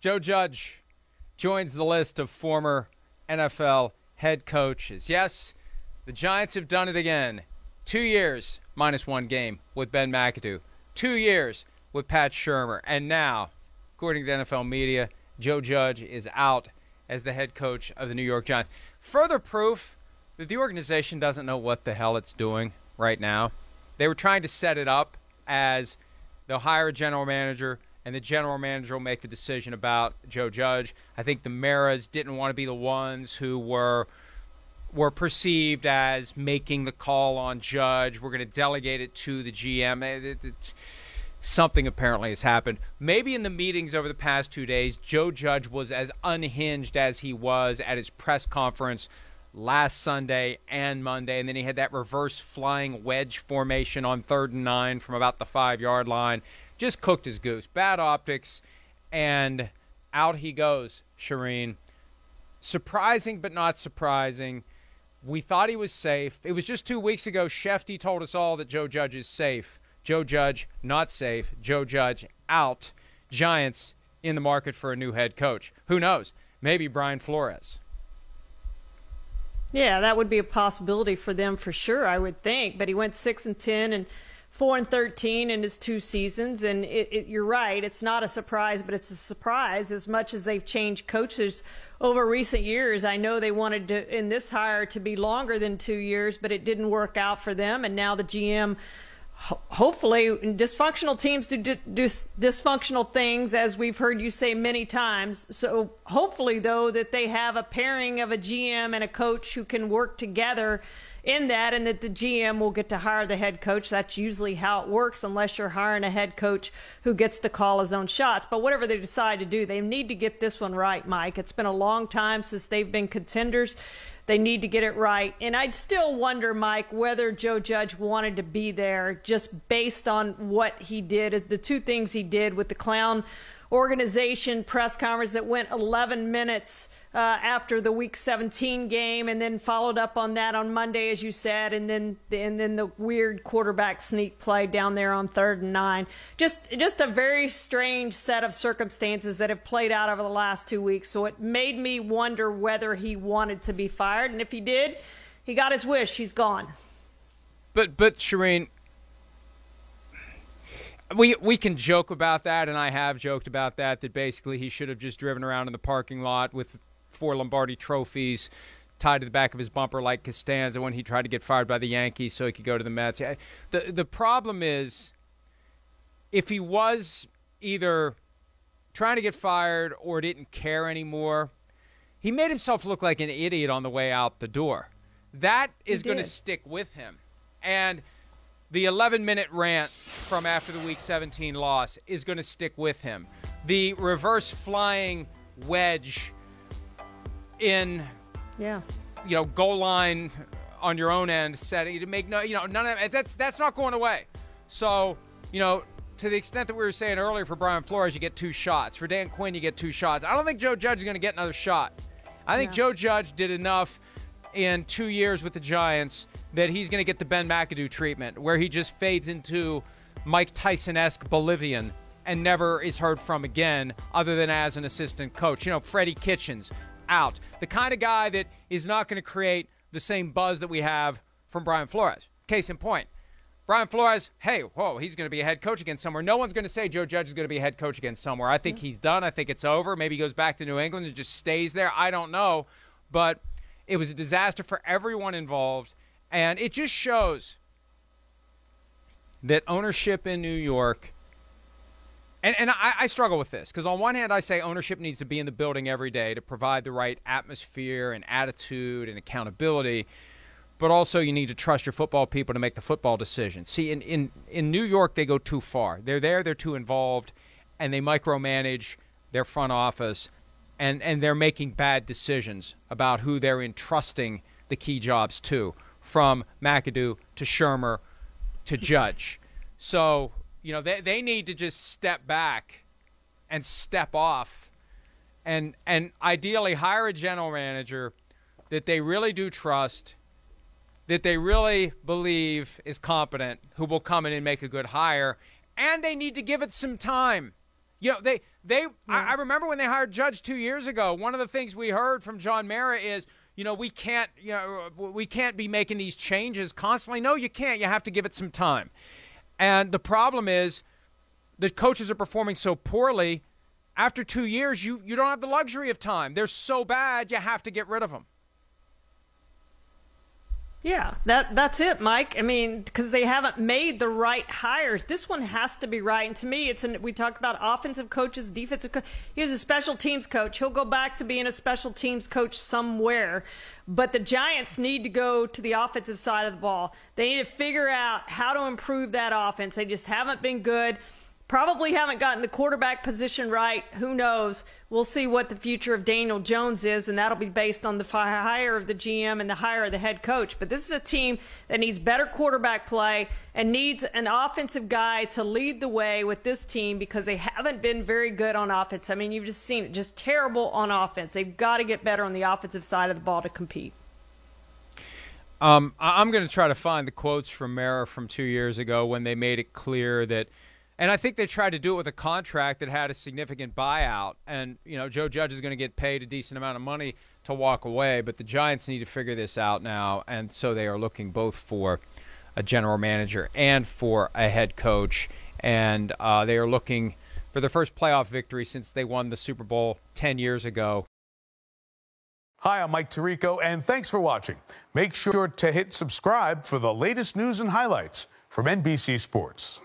Joe Judge joins the list of former NFL head coaches. Yes, the Giants have done it again. 2 years minus one game with Ben McAdoo. 2 years with Pat Shurmur. And now, according to NFL media, Joe Judge is out as the head coach of the New York Giants. Further proof that the organization doesn't know what the hell it's doing right now. They were trying to set it up as they'll hire a general manager, and the general manager will make the decision about Joe Judge. I think the Maras didn't want to be the ones who were perceived as making the call on Judge. We're going to delegate it to the GM. Something apparently has happened. Maybe in the meetings over the past 2 days, Joe Judge was as unhinged as he was at his press conference last Sunday and Monday, and then he had that reverse flying wedge formation on 3rd and 9 from about the 5-yard line. Just cooked his goose. Bad optics, and out he goes, Shireen. Surprising but not surprising. We thought he was safe. It was just 2 weeks ago, Shefty told us all that Joe Judge is safe. Joe Judge, not safe. Joe Judge, out. Giants in the market for a new head coach. Who knows? Maybe Brian Flores. Yeah, that would be a possibility for them for sure, I would think. But he went 6-10 and 4-13 in his 2 seasons, and you're right. It's not a surprise, but it's a surprise as much as they've changed coaches over recent years. I know they wanted to, in this hire to be longer than 2 years, but it didn't work out for them. And now the GM, hopefully, dysfunctional teams do dysfunctional things, as we've heard you say many times. So hopefully, though, that they have a pairing of a GM and a coach who can work together in that, and that the GM will get to hire the head coach. That's usually how it works, unless you're hiring a head coach who gets to call his own shots. But whatever they decide to do, they need to get this one right, Mike. It's been a long time since they've been contenders. They need to get it right. And I'd still wonder, Mike, whether Joe Judge wanted to be there just based on what he did, the 2 things he did with the clown organization press conference that went 11 minutes after the Week 17 game, and then followed up on that on Monday, as you said, and then the weird quarterback sneak play down there on 3rd and 9. Just a very strange set of circumstances that have played out over the last 2 weeks. So it made me wonder whether he wanted to be fired, and if he did, he got his wish. He's gone. But Shireen, we can joke about that, and I have joked about that basically he should have just driven around in the parking lot with 4 Lombardi trophies tied to the back of his bumper like Costanza when he tried to get fired by the Yankees so he could go to the Mets. The problem is, if he was either trying to get fired or didn't care anymore, he made himself look like an idiot on the way out the door. That is going to stick with him. And the 11-minute rant from after the Week 17 loss is going to stick with him. The reverse flying wedge in, goal line on your own end setting to make none of that. That's not going away. So, to the extent that we were saying earlier, for Brian Flores, you get 2 shots. For Dan Quinn, you get 2 shots. I don't think Joe Judge is going to get another shot. I think Joe Judge did enough in 2 years with the Giants that he's going to get the Ben McAdoo treatment, where he just fades into Mike Tyson-esque Bolivian and never is heard from again other than as an assistant coach. Freddie Kitchens, out. The kind of guy that is not going to create the same buzz that we have from Brian Flores. Case in point, Brian Flores, he's going to be a head coach again somewhere. No one's going to say Joe Judge is going to be a head coach again somewhere. I think he's done. I think it's over. Maybe he goes back to New England and just stays there. I don't know. But it was a disaster for everyone involved. And it just shows that ownership in New York, and I struggle with this, because on one hand I say ownership needs to be in the building every day to provide the right atmosphere and attitude and accountability, but also you need to trust your football people to make the football decisions. See, in New York, they go too far. They're there, they're too involved, and they micromanage their front office, and they're making bad decisions about who they're entrusting the key jobs to, from McAdoo to Shurmur to Judge. So, they need to just step back and step off and ideally hire a general manager that they really do trust, that they really believe is competent, who will come in and make a good hire, and they need to give it some time. You know, I remember when they hired Judge 2 years ago, one of the things we heard from John Mara is, we can't be making these changes constantly. No, you can't. You have to give it some time. And the problem is the coaches are performing so poorly. After 2 years, you don't have the luxury of time. They're so bad, you have to get rid of them. Yeah, that's it, Mike. I mean, because they haven't made the right hires. This one has to be right. And to me, we talked about offensive coaches, defensive coach. He's a special teams coach. He'll go back to being a special teams coach somewhere. But the Giants need to go to the offensive side of the ball. They need to figure out how to improve that offense. They just haven't been good. Probably haven't gotten the quarterback position right. Who knows? We'll see what the future of Daniel Jones is, and that'll be based on the hire of the GM and the hire of the head coach. But this is a team that needs better quarterback play and needs an offensive guy to lead the way with this team because they haven't been very good on offense. I mean, you've just seen it, just terrible on offense. They've got to get better on the offensive side of the ball to compete. I'm going to try to find the quotes from Mara from 2 years ago when they made it clear that. And I think they tried to do it with a contract that had a significant buyout. And, Joe Judge is going to get paid a decent amount of money to walk away. But the Giants need to figure this out now. And so they are looking both for a general manager and for a head coach. And they are looking for their first playoff victory since they won the Super Bowl 10 years ago. Hi, I'm Mike Tirico, and thanks for watching. Make sure to hit subscribe for the latest news and highlights from NBC Sports.